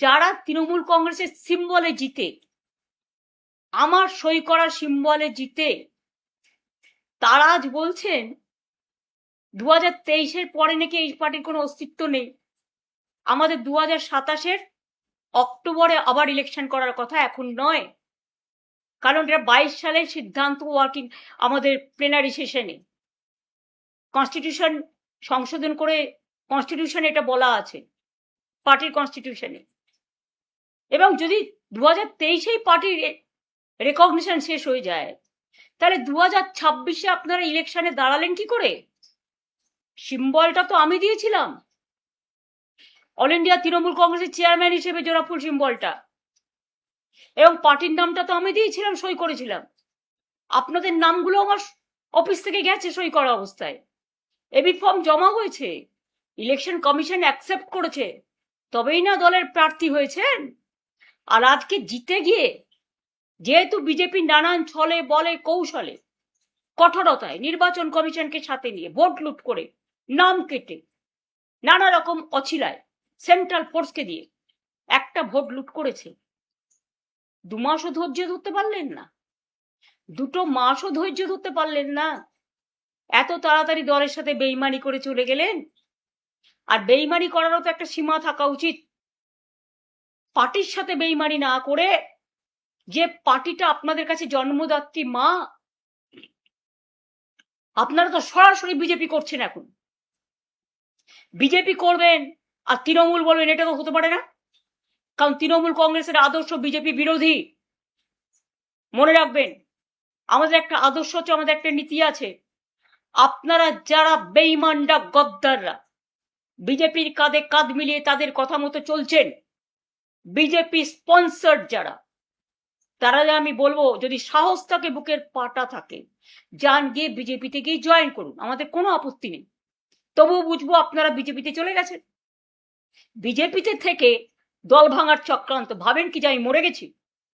যারা তৃণমূল কংগ্রেসের সিম্বলে জিতে, আমার সই করা সিম্বলে জিতে, তারা আজ বলছেন 2023-এর পরে নাকি এই পার্টির কোনো অস্তিত্ব নেই। আমাদের 2027-এর অক্টোবরে আবার ইলেকশন করার কথা, এখন নয়। কারণ এটা 22 সালের সিদ্ধান্ত, ওয়ার্কিং আমাদের প্লেনারি সেশনে কনস্টিটিউশন সংশোধন করে কনস্টিটিউশনে এটা বলা আছে, পার্টির কনস্টিটিউশনে। এবং যদি 2023-এই পার্টির রেকগনিশন শেষ হয়ে যায়, তাহলে 2026-এ আপনারা ইলেকশনে দাঁড়ালেন কি করে? সিম্বলটা তো আমি দিয়েছিলাম, অল ইন্ডিয়া তৃণমূল কংগ্রেসের চেয়ারম্যান হিসেবে জোড়াফুল সিম্বলটা, এবং পার্টির নামটা তো আমি দিয়েছিলাম, সই করেছিলাম। আপনাদের নামগুলো আমার অফিস থেকে গেছে সই করা অবস্থায়, এবি ফর্ম জমা হয়েছে, ইলেকশন কমিশন অ্যাকসেপ্ট করেছে, তবেই না দলের প্রার্থী হয়েছেন। আর আজকে জিতে গিয়ে, যেহেতু বিজেপি নানান ছলে বলে কৌশলে কঠোরতায় নির্বাচন কমিশনকে সাথে নিয়ে ভোট লুট করে, নাম কেটে, নানা রকম অছিলায় সেন্ট্রাল ফোর্সকে দিয়ে একটা ভোট লুট করেছে, 2 মাসও ধৈর্য ধরতে পারলেন না, 2 মাসও ধৈর্য ধরতে পারলেন না, এত তাড়াতাড়ি দলের সাথে বেইমানি করে চলে গেলেন। আর বেইমানি করারও তো একটা সীমা থাকা উচিত। পার্টির সাথে বেইমানি না করে, যে পার্টিটা আপনাদের কাছে জন্মদাত্রী মা, আপনারা তো সরাসরি বিজেপি করছেন। এখন বিজেপি করবেন আর তৃণমূল বলবেন, এটা তো হতে পারে না। কারণ তৃণমূল কংগ্রেসের আদর্শ বিজেপি বিরোধী। মনে রাখবেন, আমাদের একটা আদর্শ আছে, আমাদের একটা নীতি আছে। আপনারা যারা বেইমানরা, গদ্দাররা, বিজেপির কাঁধে কাঁধ মিলিয়ে তাদের কথা মতো চলছেন, বিজেপি স্পন্সর যারা, তারা আমি বলবো, যদি সাহস থাকে, বুকের পাটা থাকে, যান গিয়ে বিজেপিতে গিয়ে জয়েন করুন, আমাদের কোনো আপত্তি নেই। তবুও বুঝবো আপনারা বিজেপিতে চলে গেছেন। বিজেপিতে থেকে দল ভাঙার চক্রান্ত, ভাবেন কি যে আমি মরে গেছি?